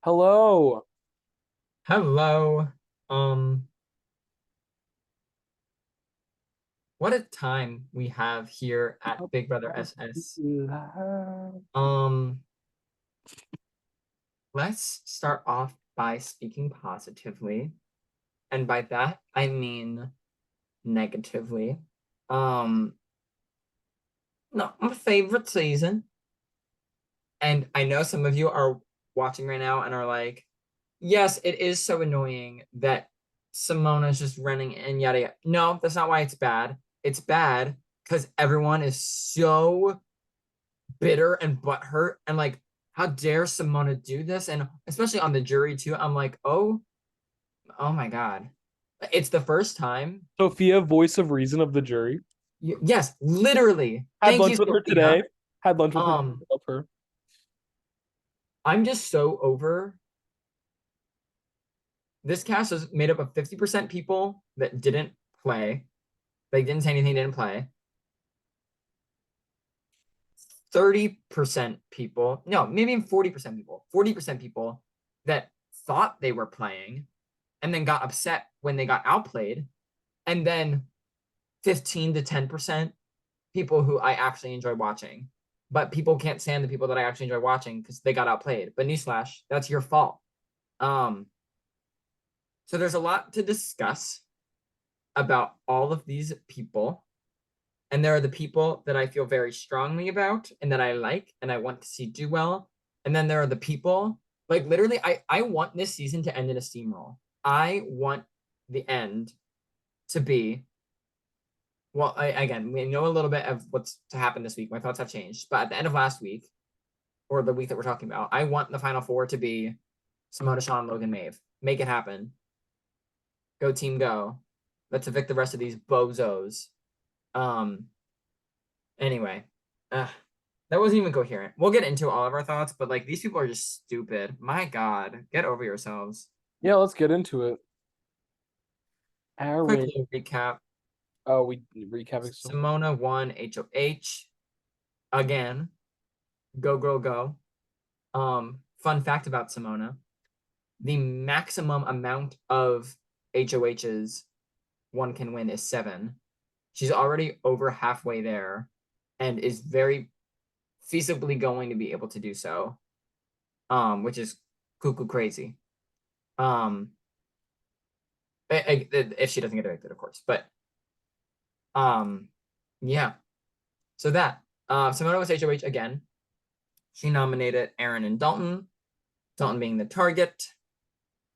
Hello. Hello. Um, what a time we have here at Big Brother SS. Um, let's start off by speaking positively. And by that, I mean negatively. Um, Not my favorite season. And I know some of you are watching right now and are like, yes, it is so annoying that Simona's just running and yada yada. No, that's not why it's bad. It's bad because everyone is so bitter and butthurt and like, how dare Simona do this? And especially on the jury too. I'm like, oh my God. It's the first time. Sophia, voice of reason of the jury. Yes, literally. Had Thank you, lunch with her Sophia. today. Had lunch with her. Um, Love her. I'm just so over. This cast is made up of 50% people that didn't play. They didn't say anything, didn't play. 30% people, no, maybe even 40% people, 40% people that thought they were playing and then got upset when they got outplayed. And then 15 to 10% people who I actually enjoy watching. But people can't stand the people that I actually enjoy watching because they got outplayed. But newsflash, that's your fault. Um, so there's a lot to discuss about all of these people. And there are the people that I feel very strongly about and that I like and I want to see do well. And then there are the people, like literally, I want this season to end in a steamroll. I want the end to be, well, again, we know a little bit of what's to happen this week. My thoughts have changed. But at the end of last week, or the week that we're talking about, I want the final four to be Simona, Sean, Logan, Maeve. Make it happen. Go team, go. Let's evict the rest of these bozos. Um, Anyway, that wasn't even coherent. We'll get into all of our thoughts, but like these people are just stupid. My God, get over yourselves. Yeah, let's get into it. Quick Aaron. little recap. Oh, we recapping so. Simona won HOH again. Go, girl, go. Fun fact about Simona: the maximum amount of HOHs one can win is 7. She's already over halfway there, and is very feasibly going to be able to do so. Which is cuckoo crazy. Um, if she doesn't get evicted, of course. But um, yeah. So that Simona was HOH again. She nominated Aaron and Dalton. Dalton being the target.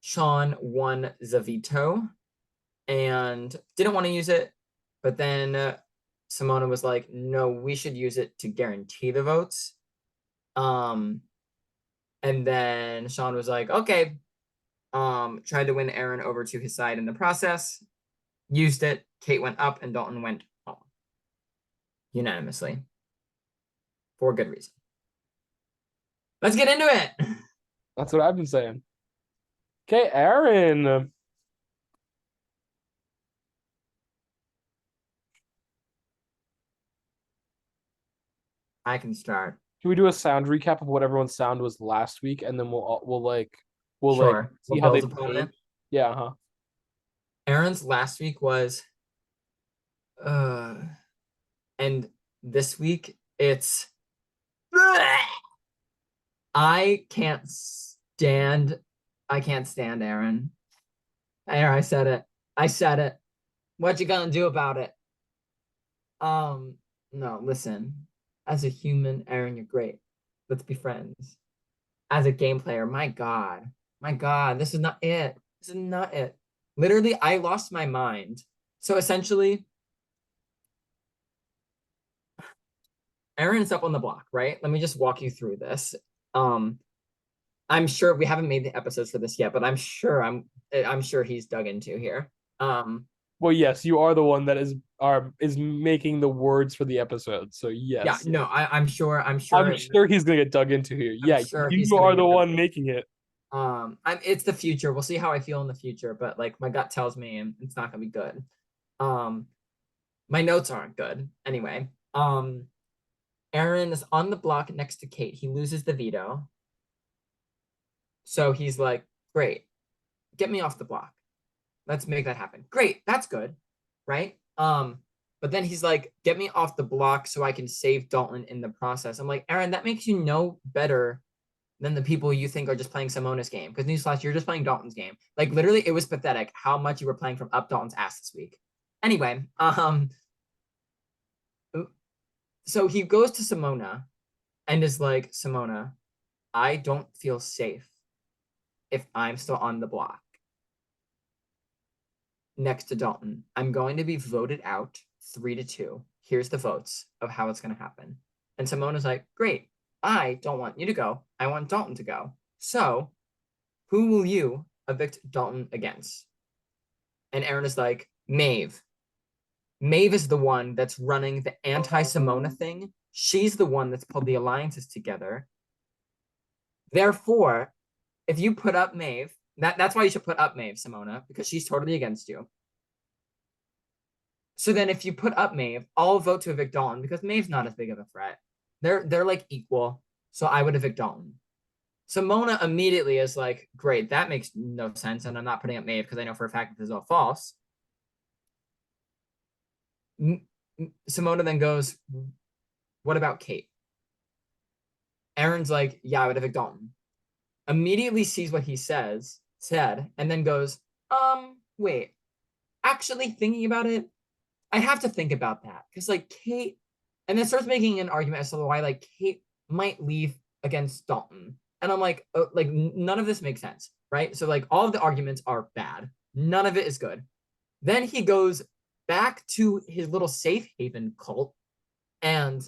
Sean won the veto and didn't want to use it, but then Simona was like, "No, we should use it to guarantee the votes." Um, and then Sean was like, "Okay." Tried to win Aaron over to his side in the process. Used it. Kate went up and Dalton went home unanimously for good reason. Let's get into it. That's what I've been saying. Okay, Aaron. I can start. Can we do a sound recap of what everyone's sound was last week, and then we'll Sure. see What how builds they've upon it? changed. Yeah, huh. Aaron's last week was, and this week it's, I can't stand, I can't stand Aaron. There, I said it. I said it. What you gonna do about it? Um, no, listen. As a human, Aaron, you're great. Let's be friends. As a game player, my God, this is not it. This is not it. Literally, I lost my mind. So essentially, Aaron's up on the block, right? Let me just walk you through this. Um, I'm sure we haven't made the episodes for this yet, but I'm sure he's dug into here. Um, Well, yes, you are the one that is making the words for the episode. So yeah, yes, no, I'm sure he's gonna get dug into here. I'm Yeah, sure he's you gonna are the get dug. one making it. It's the future. We'll see how I feel in the future, but like my gut tells me it's not gonna be good. Um, my notes aren't good anyway. Aaron is on the block next to Kate. He loses the veto. So he's like, great, get me off the block. Let's make that happen. Great, that's good, right? But then he's like, get me off the block so I can save Dalton in the process. I'm like, Aaron, that makes you no better than the people you think are just playing Simona's game. Because newsflash, you're just playing Dalton's game. Like literally, it was pathetic how much you were playing from up Dalton's ass this week. Anyway, so he goes to Simona and is like, Simona, I don't feel safe if I'm still on the block next to Dalton. I'm going to be voted out 3-2. Here's the votes of how it's going to happen. And Simona's like, great. I don't want you to go. I want Dalton to go. So, who will you evict Dalton against? And Aaron is like, Maeve. Maeve is the one that's running the anti Simona thing. She's the one that's pulled the alliances together. Therefore, if you put up Maeve, that's why you should put up Maeve, Simona, because she's totally against you. So then if you put up Maeve, I'll vote to evict Dalton because Maeve's not as big of a threat. They're like equal. So I would evict Dalton. Simona immediately is like, great, that makes no sense. And I'm not putting up Maeve because I know for a fact that this is all false. Simona then goes, what about Kate? Aaron's like, yeah, I would evict Dalton. Immediately sees what he said, and then goes, wait, actually thinking about it, I have to think about that. Because like Kate, and then starts making an argument as to why like Kate might leave against Dalton. And I'm like, like none of this makes sense, right? So like all of the arguments are bad. None of it is good. Then he goes back to his little safe haven cult and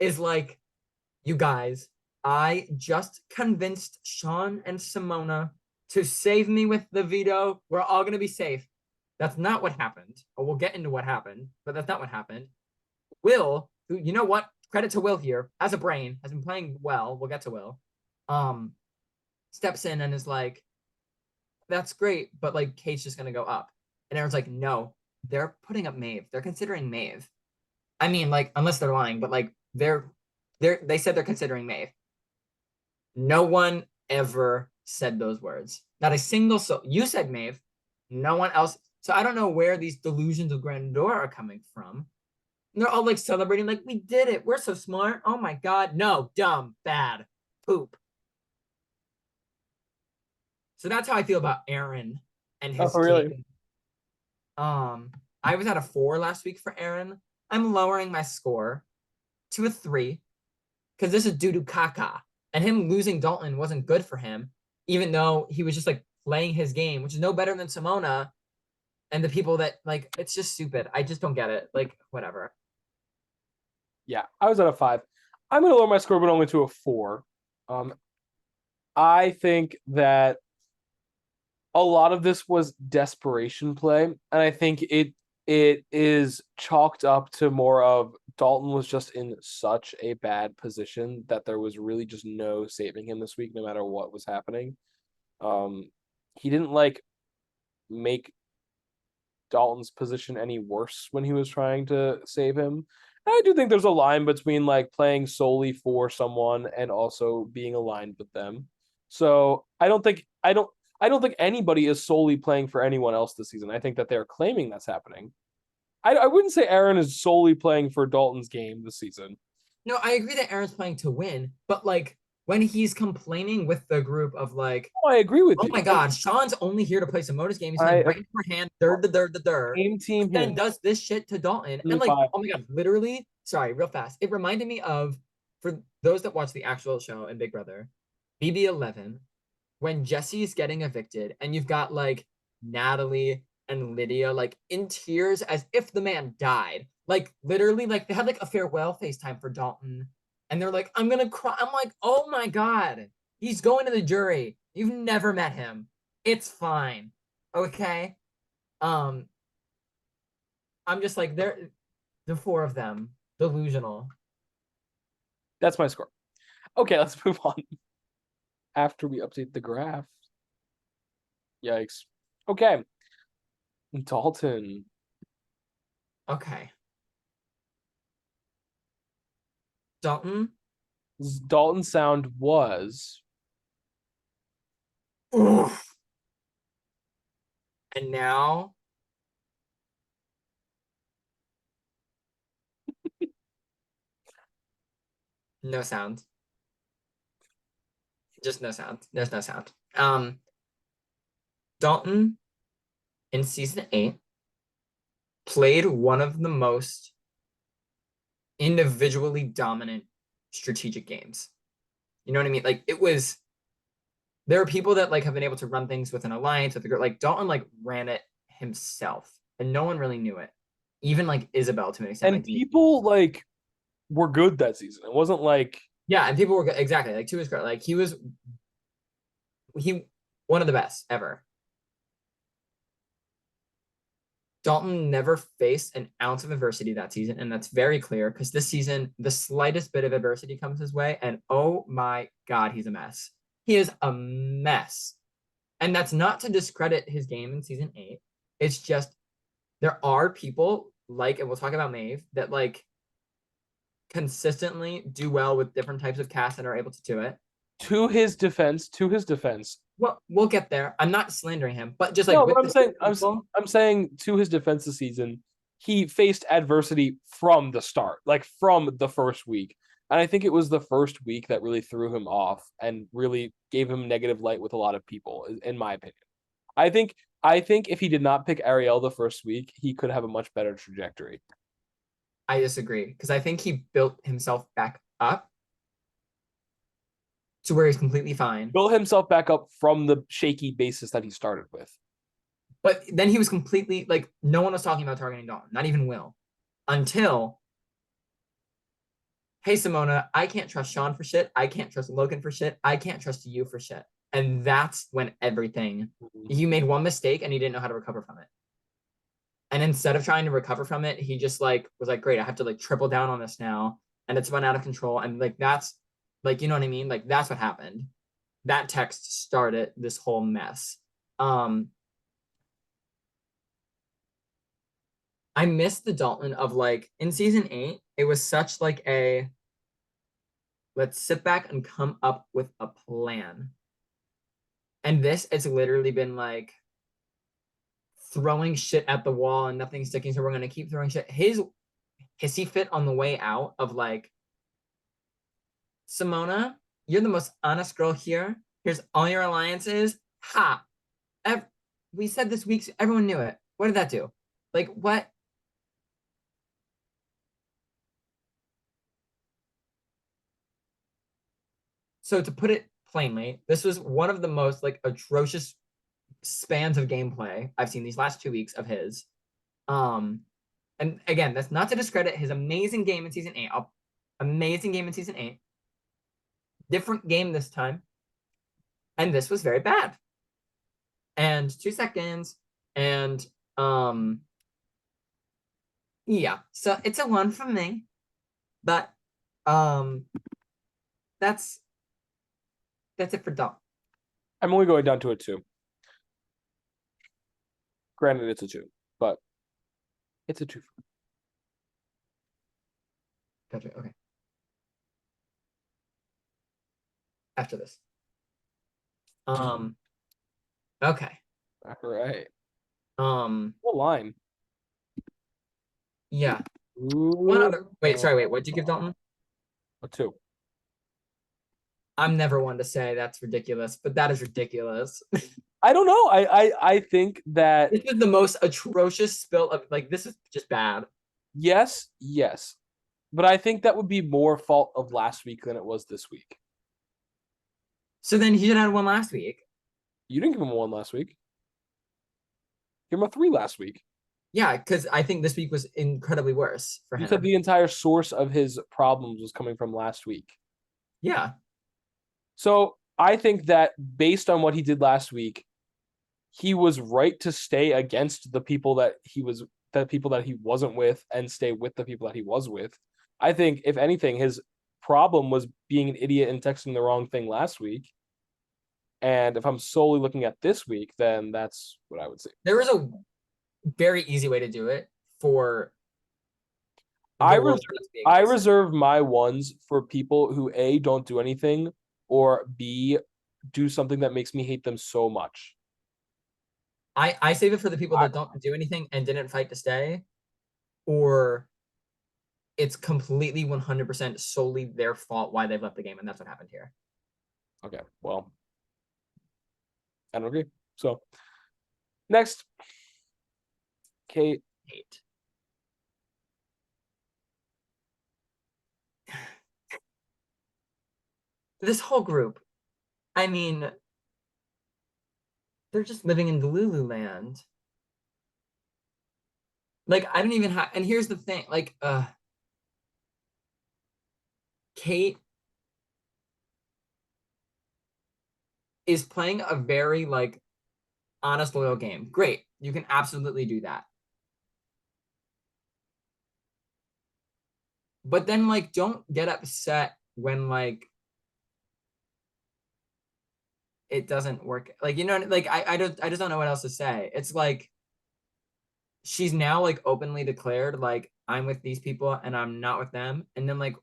is like, you guys, I just convinced Sean and Simona to save me with the veto. We're all going to be safe. That's not what happened. Or we'll get into what happened, but that's not what happened. Will, who, you know what? Credit to Will here, as a brain, has been playing well. We'll get to Will. Steps in and is like, that's great, but like Kate's just gonna go up. And Aaron's like, no, they're putting up Maeve. They're considering Maeve. I mean, like, unless they're lying, but like they said they're considering Maeve. No one ever said those words. Not a single soul. You said Maeve. No one else. So I don't know where these delusions of grandeur are coming from. And they're all like celebrating, like, we did it. We're so smart. Oh my God. No, dumb, bad, poop. So that's how I feel about Aaron and Oh, his really? team. I was at a 4 last week for Aaron. I'm lowering my score to a 3 because this is due to Kaka. And him losing Dalton wasn't good for him, even though he was just like playing his game, which is no better than Simona and the people that like it's just stupid. I just don't get it. Like, whatever. Yeah, I was at a 5. I'm gonna lower my score, but only to a 4. Um, I think that a lot of this was desperation play, and I think it is chalked up to more of Dalton was just in such a bad position that there was really just no saving him this week, no matter what was happening. He didn't like make Dalton's position any worse when he was trying to save him. And I do think there's a line between like playing solely for someone and also being aligned with them. So I don't think anybody is solely playing for anyone else this season. I think that they're claiming that's happening. I wouldn't say Aaron is solely playing for Dalton's game this season. No, I agree that Aaron's playing to win, but like when he's complaining with the group of like, Oh, I agree with oh you. my God, Sean's only here to play some modus game. He's I playing right into her hand, the Same team but then him. does this shit to Dalton. And Only like, five. oh my God, literally, sorry, real fast. It reminded me of, for those that watch the actual show and Big Brother, BB11, when Jesse's getting evicted and you've got like Natalie and Lydia like in tears as if the man died. Like literally, like they had like a farewell FaceTime for Dalton. And they're like, I'm gonna cry. I'm like, oh my God. He's going to the jury. You've never met him. It's fine. Okay. Um, I'm just like, they're the 4 of them, delusional. That's my score. Okay, let's move on. After we update the graph. Yikes. Okay. Dalton. Okay. Dalton, Dalton sound was Oof. And now, no sound. Just no sound. There's no sound. Dalton in season 8 played one of the most individually dominant strategic games. You know what I mean? Like it was there are people that like have been able to run things with an alliance with a group. Like Dalton like ran it himself and no one really knew it. Even like Isabel to an extent And like people like were good that season. It wasn't like yeah, and people were exactly like to his credit. Like he one of the best ever. Dalton never faced an ounce of adversity that season, and that's very clear because this season, the slightest bit of adversity comes his way, and oh my God, he's a mess. He is a mess. And that's not to discredit his game in season 8. It's just there are people like, and we'll talk about Maeve, that like consistently do well with different types of casts and are able to do it. to his defense, Well, we'll get there. I'm not slandering him, but just like no, but with I'm the saying people, I'm saying to his defense this season, he faced adversity from the start, like from the first week. And I think it was the first week that really threw him off and really gave him negative light with a lot of people, in my opinion. I think I think if he did not pick Ariel the first week, he could have a much better trajectory. I disagree because I think he built himself back up to where he's completely fine. Built himself back up from the shaky basis that he started with. But then he was completely like no one was talking about targeting Dalton, not even Will, until hey Simona, I can't trust Sean for shit. I can't trust Logan for shit. I can't trust you for shit. And that's when everything he made one mistake and he didn't know how to recover from it. And instead of trying to recover from it, he just like was like, great, I have to like triple down on this now. And it's run out of control. And like that's like, you know what I mean? Like that's what happened. That text started this whole mess. Um, I missed the Dalton of like in season 8, it was such like a let's sit back and come up with a plan. And this it's literally been like throwing shit at the wall and nothing sticking, so we're gonna keep throwing shit. His hissy fit on the way out of like, Simona, you're the most honest girl here. Here's all your alliances. Ha! Ev- we said this week, everyone knew it. What did that do? Like, what? So to put it plainly, this was one of the most like atrocious spans of gameplay I've seen these last 2 weeks of his. Um, and again, that's not to discredit his amazing game in season 8. Amazing game in season 8. Different game this time, and this was very bad. And 2 seconds, and yeah. So it's a 1 from me, but um, that's that's it for Dom. I'm only going down to a 2. Granted, it's a 2, but it's a 2. Gotcha. Okay. After this. Um. Okay. All right. Um. What line? Yeah. One Ooh, other. Wait. Sorry. Wait. What'd you give Dalton? a 2. I'm never one to say that's ridiculous, but that is ridiculous. I don't know. I think that This was the most atrocious spill of like. This is just bad. yes, but I think that would be more fault of last week than it was this week. So then he should have had one last week. You didn't give him a 1 last week. Give him a 3 last week. Yeah, because I think this week was incredibly worse for You said him. the entire source of his problems was coming from last week. Yeah. So I think that based on what he did last week, he was right to stay against the people that he wasn't with and stay with the people that he was with. I think if anything, his problem was being an idiot and texting the wrong thing last week. And if I'm solely looking at this week, then that's what I would say. There was a very easy way to do it for I the reserve, world to be I exhausted. reserve my 1s for people who A, don't do anything, or B, do something that makes me hate them so much. I save it for the people I, that don't do anything and didn't fight to stay, or it's completely 100% solely their fault why they've left the game, and that's what happened here. okay, well, I don't agree. So next, Kate. Hate. This whole group, I mean, they're just living in Delulu land. Like, I don't even have, and here's the thing, like, Kate is playing a very, like, honest, loyal game. Great. You can absolutely do that. But then, like, don't get upset when, like, it doesn't work. Like, you know, like, I just don't know what else to say. It's like, she's now, like, openly declared, like, I'm with these people and I'm not with them. And then, like,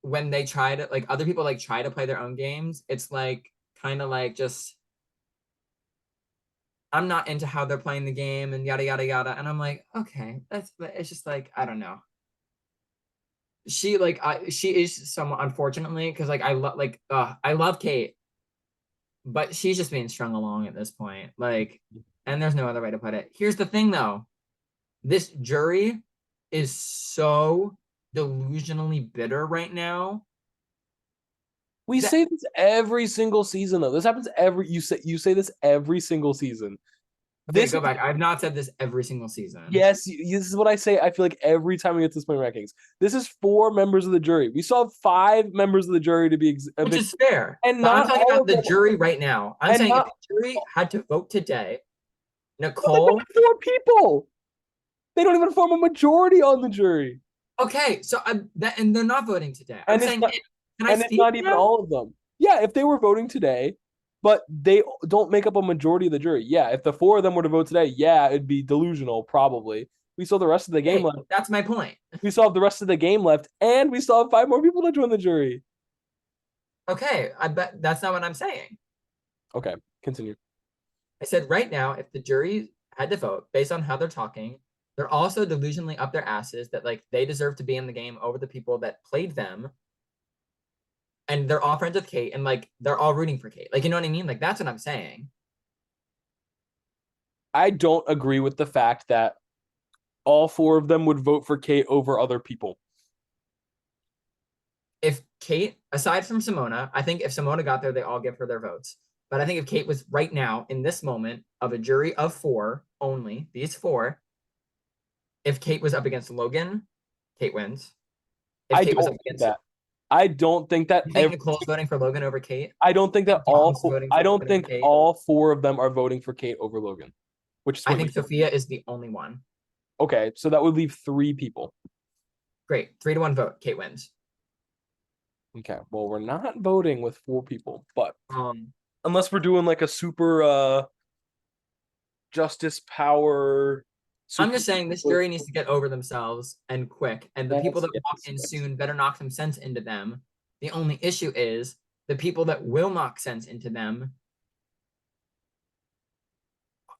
when they try to, like, other people, like, try to play their own games, it's, like, kind of like just, I'm not into how they're playing the game and yada yada yada. And I'm like, okay, it's just like, I don't know. She is somewhat, unfortunately, because like I love Kate, but she's just being strung along at this point. Like, and there's no other way to put it. Here's the thing though. This jury is so delusionally bitter right now We that say this every single season, though. This happens you say this every single season. okay, This go back. I've not said this every single season. Yes, this is what I say. I feel like every time we get to this point in rankings, this is 4 members of the jury. We still have 5 members of the jury to be Which evicted, is fair. and But I'm not talking all about of the them. jury right now. I'm And saying if not the jury had to vote today, but they Nicole. got 4 people. They don't even form a majority on the jury, Okay, so and they're not voting today. I'm and it's saying, not. can I And it's speak not even now? all of them. Yeah, if they were voting today, but they don't make up a majority of the jury. Yeah, if the 4 of them were to vote today, yeah, it'd be delusional, probably. We still have the rest of the game Hey, left. that's my point. We still have the rest of the game left, and we still have 5 more people to join the jury. Okay, I bet that's not what I'm saying. Okay, continue. I said right now, if the jury had to vote based on how they're talking, they're also delusionally up their asses that like they deserve to be in the game over the people that played them. And they're all friends with Kate and like they're all rooting for Kate. Like, you know what I mean? Like, that's what I'm saying. I don't agree with the fact that all 4 of them would vote for Kate over other people. If Kate, aside from Simona, I think if Simona got there, they all give her their votes. But I think if Kate was right now in this moment of a jury of 4 only, these 4, if Kate was up against Logan, Kate wins. If I Kate was up don't think against, that. I don't think that you think every. Nicole's voting for Logan over Kate? I don't think I that think all. Tom's voting I for don't Logan over think Kate. all 4 of them are voting for Kate over Logan, which is I what think you. Sophia is the only one. Okay, so that would leave 3 people. Great. 3-1 vote. Kate wins. Okay, well, we're not voting with 4 people, but Um, unless we're doing like a super justice power. I'm Super, just saying this jury needs to get over themselves and quick. And the people yes, that walk yes, in yes. soon better knock some sense into them. The only issue is the people that will knock sense into them,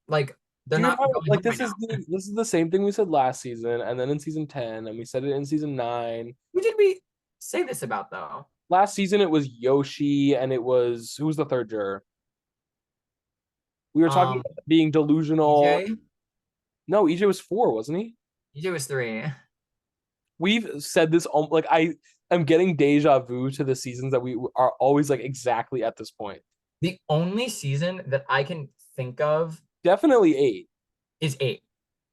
like they're Do you know not how, going like home right now. this is the same thing we said last season, and then in season 10, and we said it in season 9. Who did we say this about though? Last season it was Yoshi, and it was who was the third juror? We were talking Um, about being delusional. EJ. No, EJ was 4, wasn't he? EJ was 3. We've said this like I am getting deja vu to the seasons that we are always like exactly at this point. The only season that I can think of Definitely 8. is 8.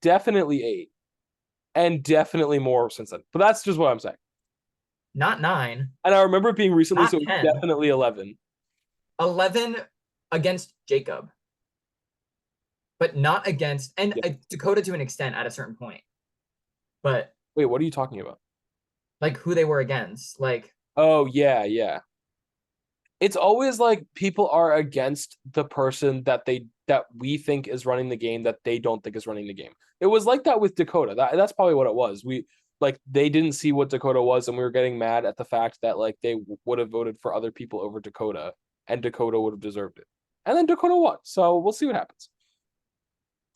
Definitely 8. And definitely more since then. But that's just what I'm saying. Not 9. And I remember it being recently, Not so it was 10. definitely 11. 11 against Jacob, but not against, and Yeah. Dakota to an extent at a certain point. But Wait, what are you talking about? like who they were against, like Oh, yeah, yeah. It's always like people are against the person that we think is running the game that they don't think is running the game. It was like that with Dakota. That's probably what it was. We like they didn't see what Dakota was, and we were getting mad at the fact that like they would have voted for other people over Dakota. and Dakota would have deserved it. And then Dakota won. So we'll see what happens.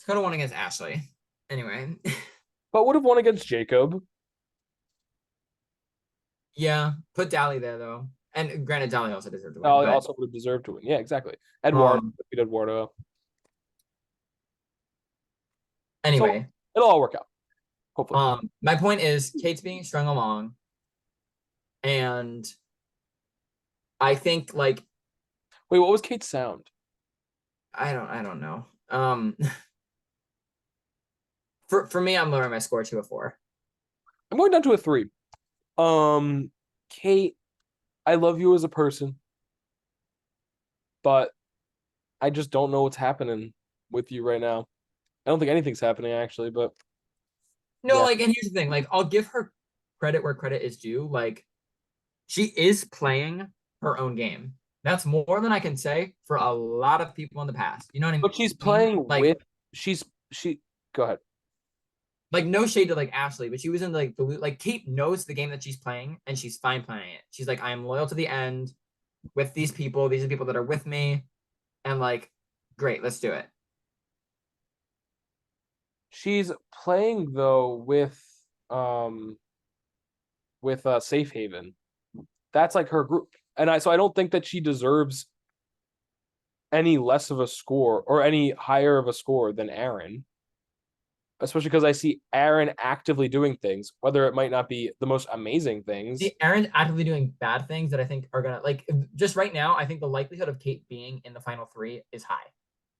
Dakota won against Ashley. Anyway. But would have won against Jacob. Yeah, put Dally there though. And granted, Dally also deserved to win, Dolly but also would have deserved to win. Yeah, exactly. Eduardo um beat Eduardo. So anyway, it'll all work out. Hopefully. my point is Kate's being strung along, and I think like Wait, what was Kate's sound? I don't know. For me, I'm lowering my score to a 4. I'm going down to a 3. Kate, I love you as a person, but I just don't know what's happening with you right now. I don't think anything's happening actually, but No, yeah. like, and here's the thing, like, I'll give her credit where credit is due. Like, she is playing her own game. That's more than I can say for a lot of people in the past. You know what I But she's mean? playing with she go ahead. Like no shade to like Ashley, but she was in like the like Kate knows the game that she's playing and she's fine playing it. She's like, I am loyal to the end with these people. These are people that are with me, and like, great, let's do it. She's playing though um with Safe Haven. That's like her group. And I don't think that she deserves any less of a score or any higher of a score than Aaron. Especially because I see Aaron actively doing things, whether it might not be the most amazing things. See, Aaron's actively doing bad things that I think are gonna like just right now. I think the likelihood of Kate being in the final 3 is high.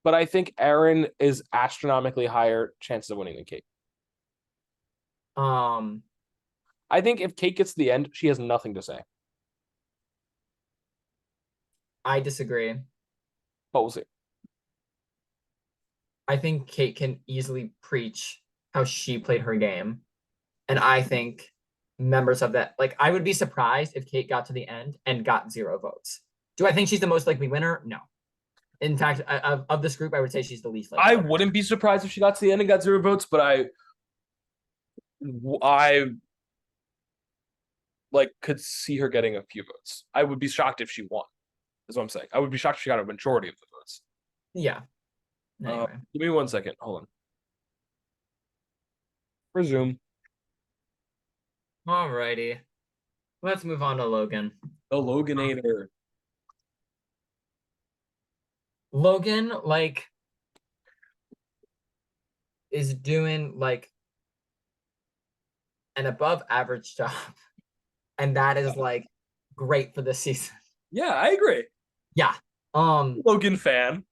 But I think Aaron is astronomically higher chances of winning than Kate. Um, I think if Kate gets to the end, she has nothing to say. I disagree. But we'll see. I think Kate can easily preach how she played her game. And I think members of that, like, I would be surprised if Kate got to the end and got 0 votes. Do I think she's the most likely winner? No. In fact, of this group, I would say she's the least likely I winner. wouldn't be surprised if she got to the end and got 0 votes, but I like could see her getting a few votes. I would be shocked if she won. Is what I'm saying. I would be shocked if she got a majority of the votes. Yeah. Anyway. Give me 1 second. Hold on. Resume. Alrighty. Let's move on to Logan. The Loganator. Logan, like, is doing like an above average job. And that is like great for this season. Yeah, I agree. Yeah. Logan fan.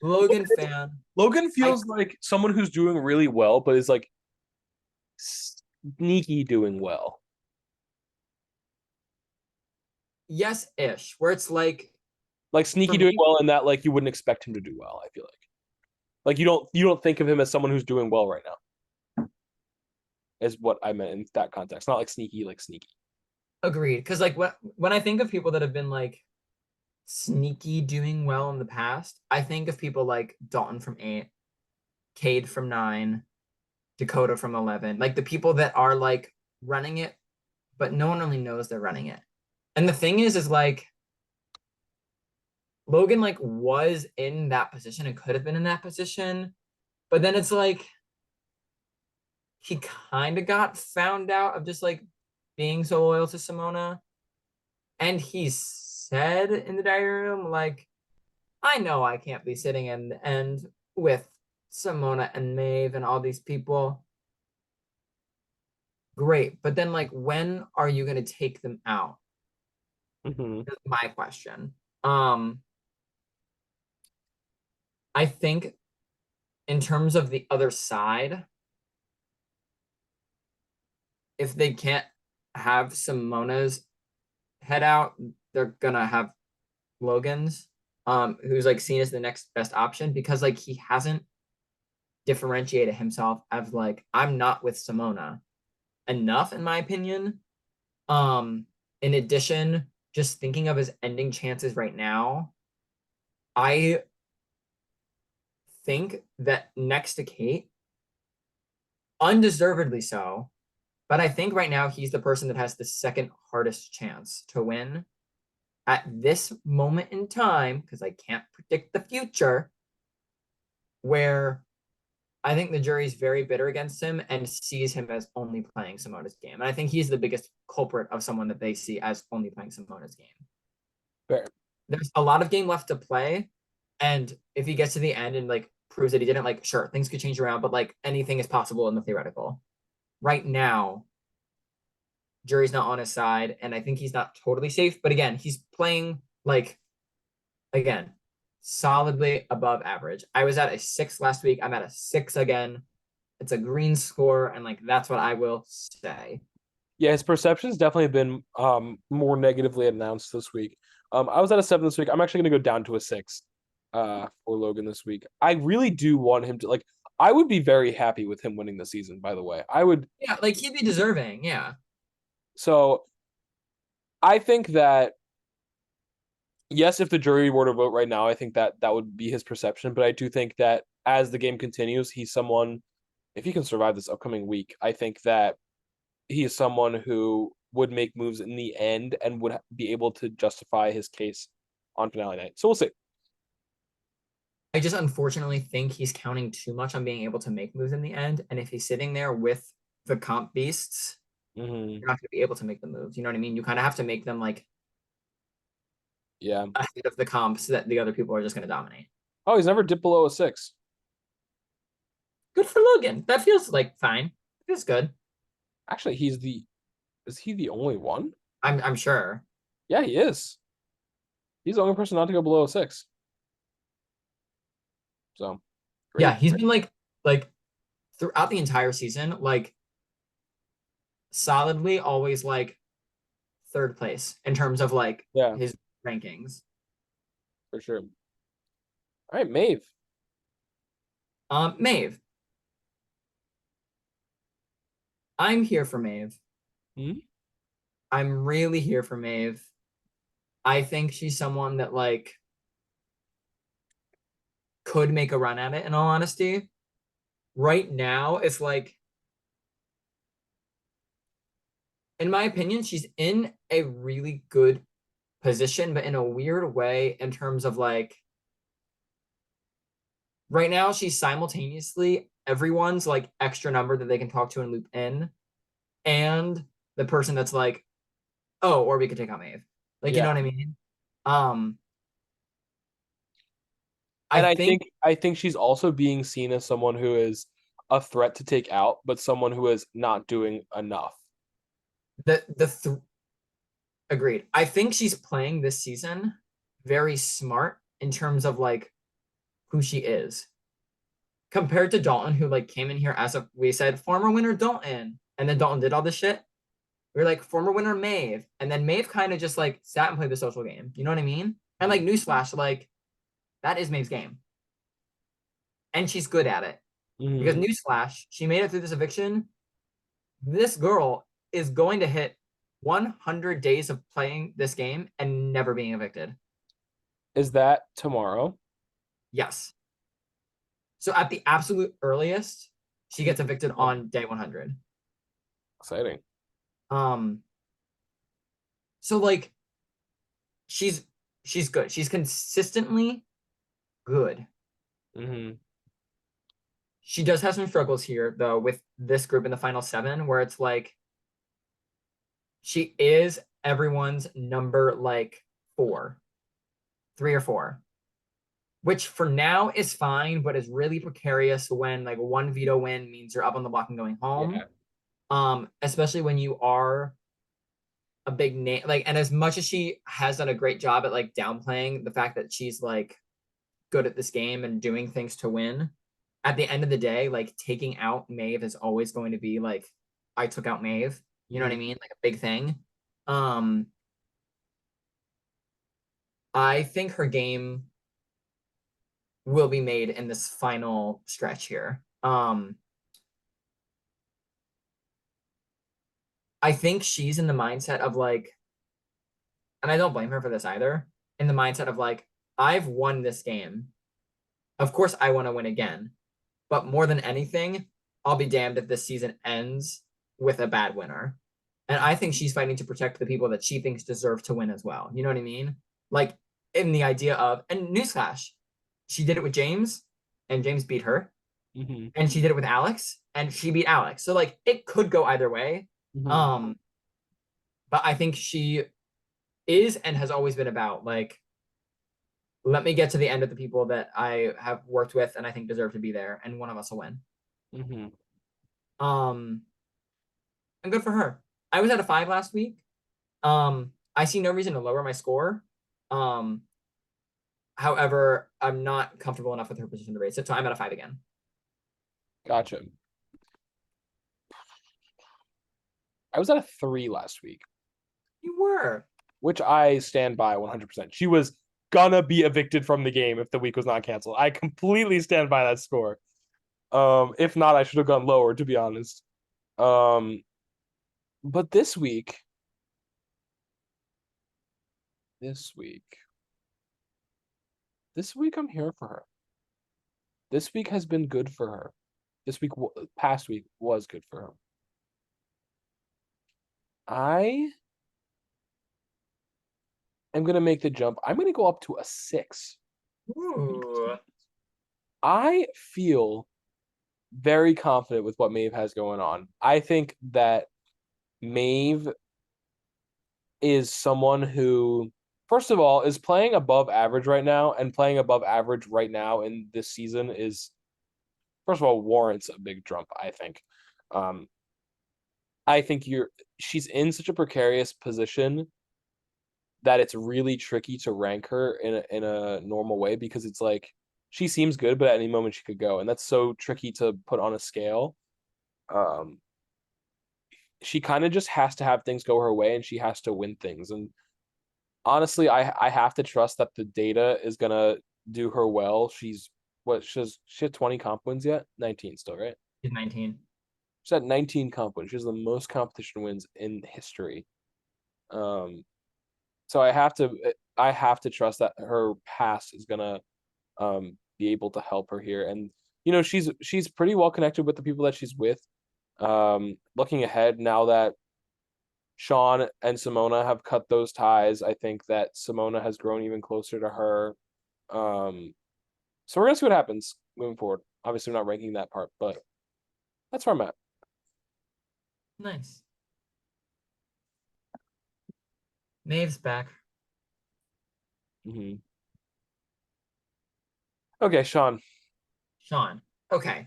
Logan fan. Logan feels like someone who's doing really well, but is like sneaky doing well. Yes-ish, where it's like Sneaky for doing me, well in that like you wouldn't expect him to do well, I feel like you don't think of him as someone who's doing well right now. Is what I meant in that context. Not like sneaky. agreed. Because like when I think of people that have been like sneaky doing well in the past, I think of people like Dalton from 8, Cade from 9, Dakota from 11. Like the people that are like running it, but no one really knows they're running it. And the thing is like Logan like was in that position and could have been in that position, but then it's like he kind of got found out of just like being so loyal to Simona. And he said in the diary room, like, I know I can't be sitting in the end with Simona and Maeve and all these people. Great. But then, like, when are you going to take them out? Mm-hmm. Is my question. I think in terms of the other side, if they can't have Simona's head out, they're gonna have Logan's, who's like seen as the next best option because like he hasn't differentiated himself as like I'm not with Simona enough in my opinion. In addition, just thinking of his ending chances right now, I think that next to Kate, undeservedly so, but I think right now he's the person that has the second hardest chance to win at this moment in time, because I can't predict the future, where I think the jury's very bitter against him and sees him as only playing Simona's game. And I think he's the biggest culprit of someone that they see as only playing Simona's game. Fair. There's a lot of game left to play. And if he gets to the end and like proves that he didn't, like, sure, things could change around, but like anything is possible in the theoretical. Right now, jury's not on his side, and I think he's not totally safe. But again, he's playing like, again, solidly above average. I was at a 6 last week. I'm at a 6 again. It's a green score, and like that's what I will say. Yeah, his perception's definitely been more negatively announced this week. I was at a 7 this week. I'm actually gonna go down to a 6 for Logan this week. I really do want him to like I would be very happy with him winning the season, by the way. I would Yeah, like he'd be deserving. Yeah. so I think that yes, if the jury were to vote right now, I think that that would be his perception. But I do think that as the game continues, he's someone, if he can survive this upcoming week, I think that he is someone who would make moves in the end and would be able to justify his case on finale night. So we'll see. I just unfortunately think he's counting too much on being able to make moves in the end. And if he's sitting there with the comp beasts, Mm-hmm. you're not going to be able to make the moves. You know what I mean? You kind of have to make them like Yeah. ahead of the comps that the other people are just going to dominate. Oh, he's never dipped below a 6. Good for Logan. That feels like fine. It feels good. Actually, is he the only one? I'm sure. Yeah, he is. He's the only person not to go below a 6. So Yeah, great. he's been like throughout the entire season, like solidly always like third place in terms of like Yeah, his rankings. for sure. All right, Maeve. Maeve. I'm here for Maeve. Hmm? I'm really here for Maeve. I think she's someone that like could make a run at it, in all honesty. Right now, it's like, in my opinion, she's in a really good position, but in a weird way in terms of like right now she's simultaneously everyone's like extra number that they can talk to and loop in, and the person that's like, oh, or we could take out Maeve. Like, you Yeah. know what I mean? Um, I And think I think she's also being seen as someone who is a threat to take out, but someone who is not doing enough. the agreed. I think she's playing this season very smart in terms of like who she is compared to Dalton, who like came in here as a we said former winner Dalton, and then Dalton did all this shit. We are like former winner Maeve, and then Maeve kind of just like sat and played the social game. You know what I mean? And like newsflash, like that is Maeve's game, and she's good at it because Mm-hmm. newsflash, she made it through this eviction. This girl is going to hit 100 days of playing this game and never being evicted. Is that tomorrow? Yes. So at the absolute earliest, she gets evicted Oh, on day 100. exciting. Um, so like she's she's good. She's consistently good. Mm-hmm. She does have some struggles here though with this group in the final 7 where it's like she is everyone's number like 4, 3 or 4, which for now is fine, but is really precarious when like one veto win means you're up on the block and going home. Yeah. Especially when you are a big name, like, and as much as she has done a great job at like downplaying the fact that she's like good at this game and doing things to win, at the end of the day, like taking out Maeve is always going to be like, I took out Maeve. You know what I Mm-hmm. mean? Like a big thing. Um, I think her game will be made in this final stretch here. I think she's in the mindset of like, and I don't blame her for this either, in the mindset of like, I've won this game. Of course, I want to win again. But more than anything, I'll be damned if this season ends with a bad winner. And I think she's fighting to protect the people that she thinks deserve to win as well. You know what I mean? Like in the idea of, and newsflash, she did it with James, and James beat her, Mm-hmm. and she did it with Alex, and she beat Alex. So like it could go either way. Mm-hmm. Um, but I think she is and has always been about like, let me get to the end of the people that I have worked with and I think deserve to be there, and one of us will win. Mm-hmm. Um, and good for her. I was at a 5 last week. I see no reason to lower my score. Um, However, I'm not comfortable enough with her position to raise it, so I'm at a 5 again. Gotcha. I was at a 3 last week, You were. which I stand by 100%. She was gonna be evicted from the game if the week was not canceled. I completely stand by that score. If not, I should have gone lower, to be honest. Um, but this week, this week I'm here for her. This week has been good for her. This week, past week was good for her. I am gonna make the jump. I'm gonna go up to a 6. Ooh. I feel very confident with what Maeve has going on. I think that Maeve is someone who, first of all, is playing above average right now, and playing above average right now in this season is, first of all, warrants a big jump, I think. Um, I think she's in such a precarious position that it's really tricky to rank her in a normal way, because it's like she seems good, but at any moment she could go, and that's so tricky to put on a scale. Um, she kind of just has to have things go her way, and she has to win things. And honestly, I have to trust that the data is gonna do her well. She had 20 comp wins yet? 19 still, right? She's 19. She's at 19 comp wins. She has the most competition wins in history. Um, so I have to trust that her past is gonna be able to help her here. And she's pretty well connected with the people that she's with. Looking ahead, now that Sean and Simona have cut those ties, I think that Simona has grown even closer to her. Um, so we're gonna see what happens moving forward. Obviously, we're not ranking that part, but that's where I'm at. Nice. Maeve's back. Hmm. Okay, Sean. Sean. Okay.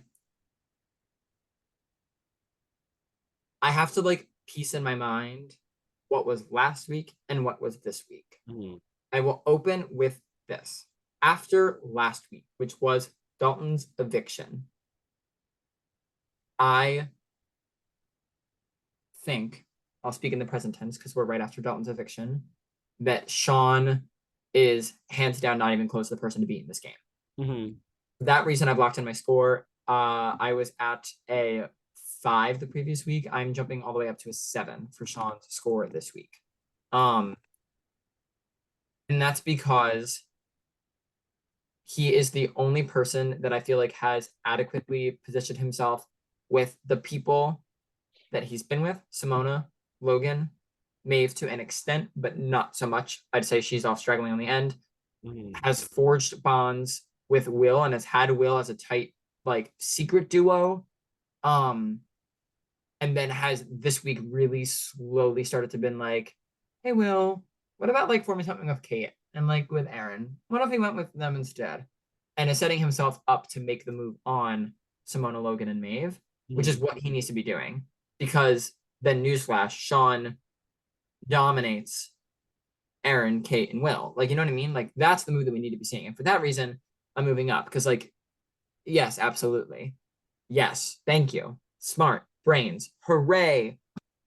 I have to like piece in my mind what was last week and what was this week. Hmm. I will open with this. After last week, which was Dalton's eviction, I think, I'll speak in the present tense because we're right after Dalton's eviction, that Sean is hands down not even close to the person to beat in this game. Hmm. For that reason, I've locked in my score. I was at a 5 the previous week. I'm jumping all the way up to a 7 for Sean's score this week. Um, and that's because he is the only person that I feel like has adequately positioned himself with the people that he's been with, Simona, Logan, Maeve to an extent, but not so much. I'd say she's off struggling on the end. Hmm. Has forged bonds with Will and has had Will as a tight, like, secret duo. Um, and then has this week really slowly started to been like, hey Will, what about like forming something with Kate and like with Aaron? What if he went with them instead? And is setting himself up to make the move on Simona, Logan, and Maeve, which Hmm. is what he needs to be doing. Because then newsflash, Sean dominates Aaron, Kate, and Will. Like, you know what I mean? Like that's the move that we need to be seeing. And for that reason, I'm moving up. Because like, yes, absolutely. Yes, thank you. Smart brains. Hooray.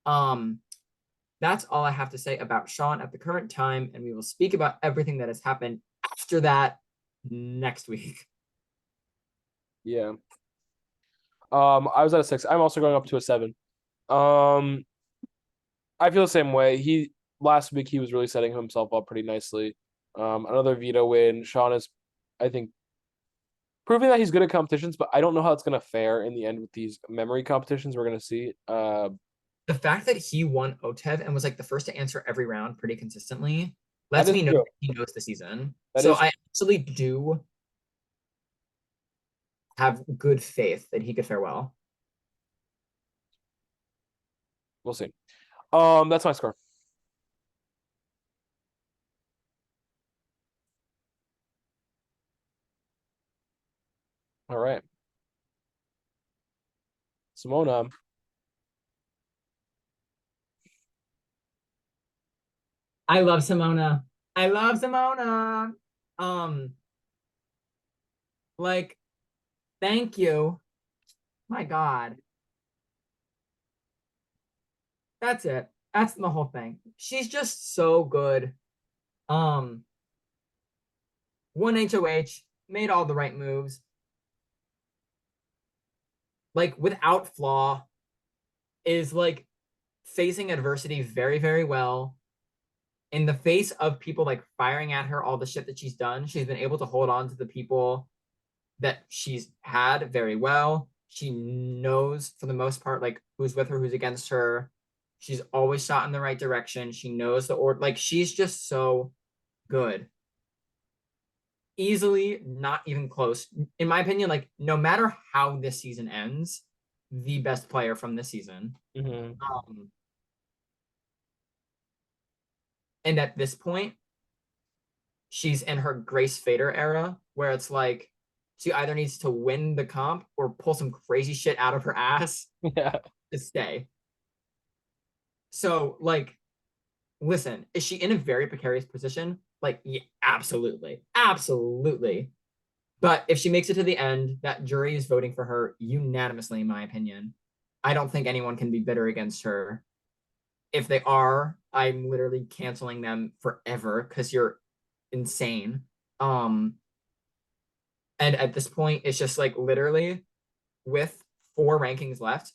Um, that's all I have to say about Sean at the current time, and we will speak about everything that has happened after that next week. Yeah. I was at a 6. I'm also going up to a 7. Um, I feel the same way. Last week he was really setting himself up pretty nicely. Another veto win. Sean is, I think, proving that he's good at competitions, but I don't know how it's gonna fare in the end with these memory competitions we're gonna see. the fact that he won OTEV and was like the first to answer every round pretty consistently That lets is me know true. that he knows the season. That So is. I actually do have good faith that he could fare well. We'll see. That's my score. All right, Simona. I love Simona. I love Simona. Um, like, thank you. My God. That's it. That's the whole thing. She's just so good. Um, won HOH, made all the right moves, like without flaw, is like facing adversity very, very well. In the face of people like firing at her all the shit that she's done, she's been able to hold on to the people that she's had very well. She knows for the most part like who's with her, who's against her. She's always shot in the right direction. She knows the order. Like she's just so good. Easily, not even close. In my opinion, like no matter how this season ends, the best player from this season. Mm-hmm. Um, and at this point, she's in her Grace Fader era where it's like she either needs to win the comp or pull some crazy shit out of her ass Yeah. to stay. So, like, listen, is she in a very precarious position? Like, yeah, absolutely. Absolutely. But if she makes it to the end, that jury is voting for her unanimously, in my opinion. I don't think anyone can be bitter against her. If they are, I'm literally canceling them forever because you're insane. Um, and at this point, it's just like literally with 4 rankings left,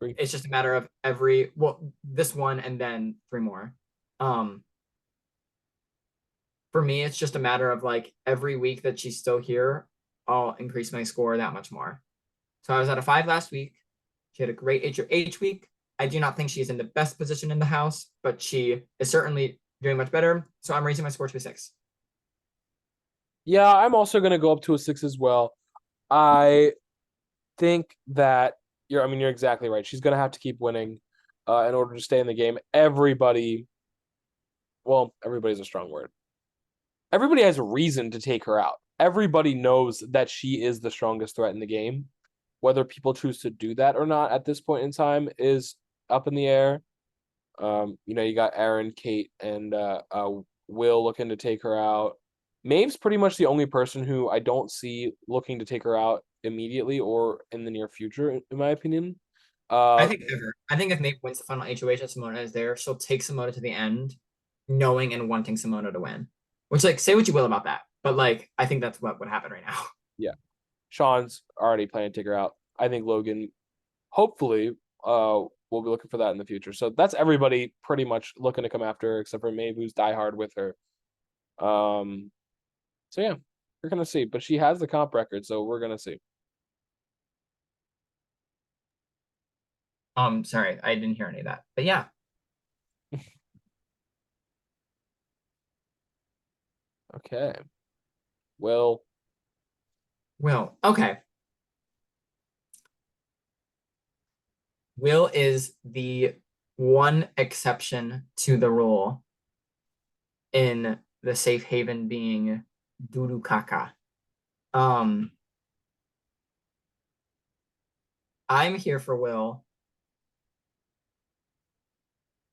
Agree. it's just a matter of every this one and then 3 more. Um, for me, it's just a matter of like every week that she's still here, I'll increase my score that much more. So I was at a 5 last week. She had a great HOH week. I do not think she's in the best position in the house, but she is certainly doing much better. So I'm raising my score to a 6. Yeah, I'm also gonna go up to a 6 as well. I think that you're exactly right. She's gonna have to keep winning in order to stay in the game. Everybody's a strong word. Everybody has a reason to take her out. Everybody knows that she is the strongest threat in the game. Whether people choose to do that or not at this point in time is up in the air. You got Aaron, Kate, and Will looking to take her out. Maeve's pretty much the only person who I don't see looking to take her out immediately or in the near future, in my opinion. I Uh, think ever. I think if Maeve wins the final HOH and Simona is there, she'll take Simona to the end, knowing and wanting Simona to win. Which, like, say what you will about that, but like, I think that's what would happen right now. yeah, Sean's already planning to take her out. I think Logan, hopefully, will be looking for that in the future. So that's everybody pretty much looking to come after her, except for Maeve, who's diehard with her. Um, so yeah, we're gonna see. But she has the comp record, so we're gonna see. Sorry, I didn't hear any of that, but yeah, Okay. Well, Will. Okay, Will is the one exception to the rule in the safe haven being Duru Kaka. Um, I'm here for Will.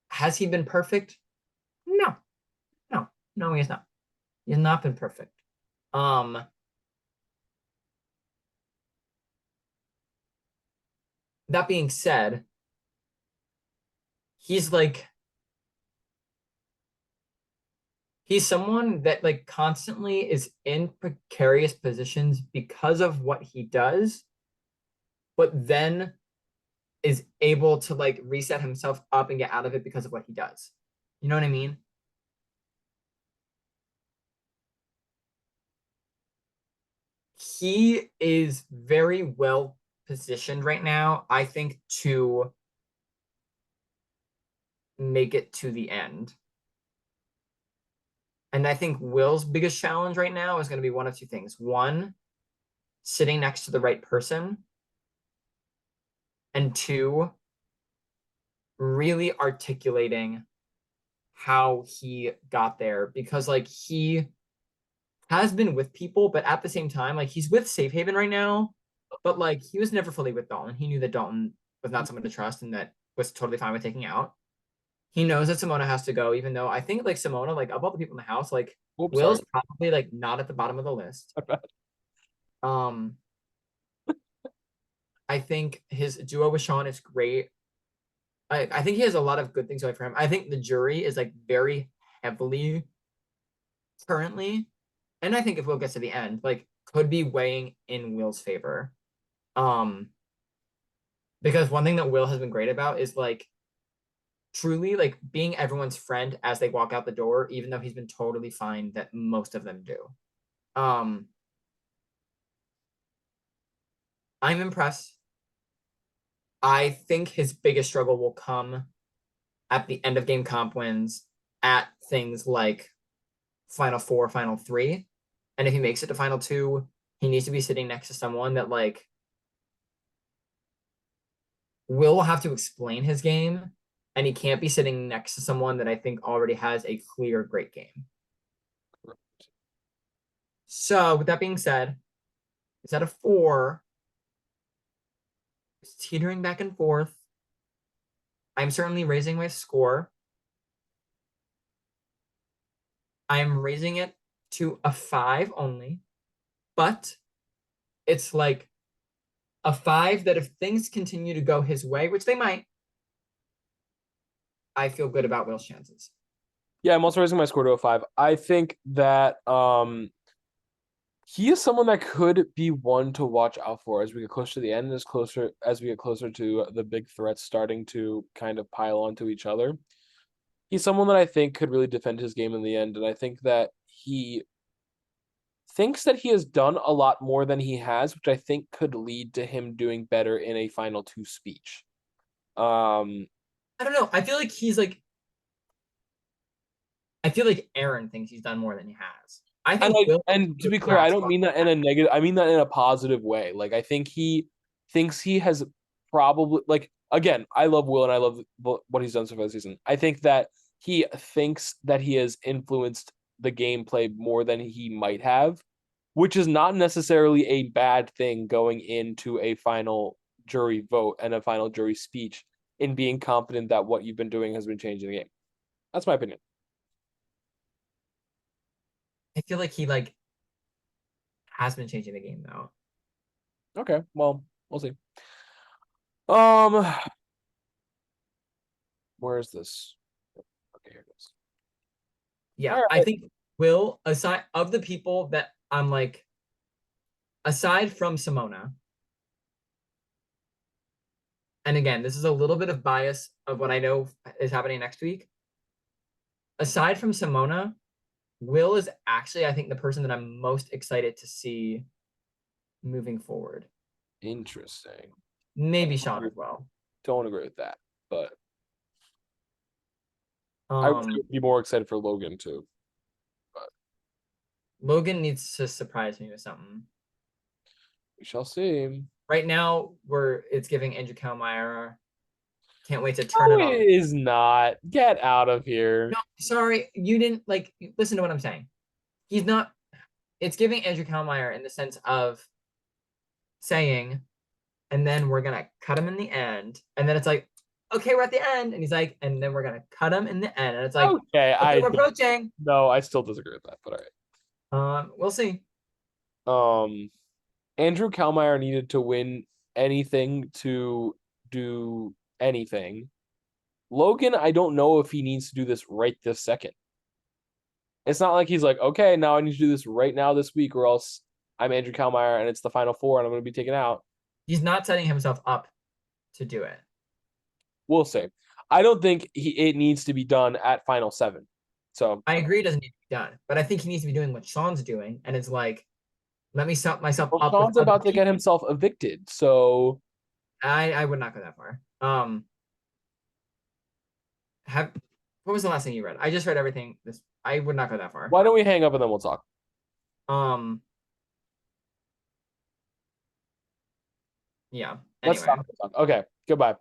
Has he been perfect? No, no, no, he has not. He has not been perfect. Um, that being said, he's like he's someone that like constantly is in precarious positions because of what he does, but then is able to like reset himself up and get out of it because of what he does. You know what I mean? He is very well positioned right now, I think, to make it to the end. And I think Will's biggest challenge right now is going to be one of two things. One, sitting next to the right person. And two, really articulating how he got there. Because like he has been with people, but at the same time, like he's with Safe Haven right now, but like he was never fully with Dalton. He knew that Dalton was not someone to trust and that was totally fine with taking out. He knows that Simona has to go, even though I think like Simona, like of all the people in the house, like Oops, sorry. Will's probably like not at the bottom of the list. Um, I think his duo with Sean is great. I think he has a lot of good things going for him. I think the jury is like very heavily currently, and I think if Will gets to the end, like could be weighing in Will's favor. Um, because one thing that Will has been great about is like truly like being everyone's friend as they walk out the door, even though he's been totally fine that most of them do. Um, I'm impressed. I think his biggest struggle will come at the end of game comp wins at things like Final Four, Final Three. And if he makes it to Final Two, he needs to be sitting next to someone that like will have to explain his game, and he can't be sitting next to someone that I think already has a clear great game. So with that being said, it's at a 4. It's teetering back and forth. I'm certainly raising my score. I'm raising it to a 5 only, but it's like a 5 that if things continue to go his way, which they might, I feel good about Will's chances. Yeah, I'm also raising my score to a 5. I think that he is someone that could be one to watch out for as we get closer to the end, as we get closer to the big threats starting to kind of pile onto each other. He's someone that I think could really defend his game in the end, and I think that he thinks that he has done a lot more than he has, which I think could lead to him doing better in a final two speech. Um, I don't know. I feel like Aaron thinks he's done more than he has. I and think Will to would be clear, I grasp don't on mean that in that. a negative. I mean that in a positive way. Like I think he thinks he has probably like again. I love Will and I love what he's done so far this season. I think that he thinks that he has influenced the gameplay more than he might have, which is not necessarily a bad thing going into a final jury vote and a final jury speech in being confident that what you've been doing has been changing the game. That's my opinion. I feel like he like has been changing the game though. Okay, well, we'll see. Um, where is this? Okay, here it is. Yeah, All I right. think Will, aside of the people that I'm like, aside from Simona, and again, this is a little bit of bias of what I know is happening next week. Aside from Simona, Will is actually, I think, the person that I'm most excited to see moving forward. Interesting. Maybe Sean as well. Don't agree with that, but I would Um, be more excited for Logan too. But Logan needs to surprise me with something. we shall see. Right now, it's giving Andrew Kalmeyer. Can't wait to turn No, it on. it is not. Get out of here. No, sorry, you didn't like listen to what I'm saying. He's not. It's giving Andrew Kalmeyer in the sense of saying, and then we're gonna cut him in the end, and then it's like, okay, we're at the end, and he's like, and then we're gonna cut him in the end, and it's like, Okay, okay, I we're don't. approaching. No, I still disagree with that, but We'll see. all right. Andrew Kalmeyer needed to win anything to do anything. Logan, I don't know if he needs to do this right this second. It's not like he's like, okay, now I need to do this right now this week, or else I'm Andrew Kalmeyer and it's the final four and I'm going to be taken out. He's not setting himself up to do it. We'll see. I don't think it needs to be done at final seven. So, I agree, it doesn't need to be done, but I think he needs to be doing what Sean's doing, and it's like, let me set myself well, up with Sean's other about to get people. himself evicted. So, I would not go that far. have what was the last thing you read? I just read everything. This I would not go that far. Why don't we hang up and then we'll talk? Um, yeah. Let's Anyway. stop. Okay, goodbye.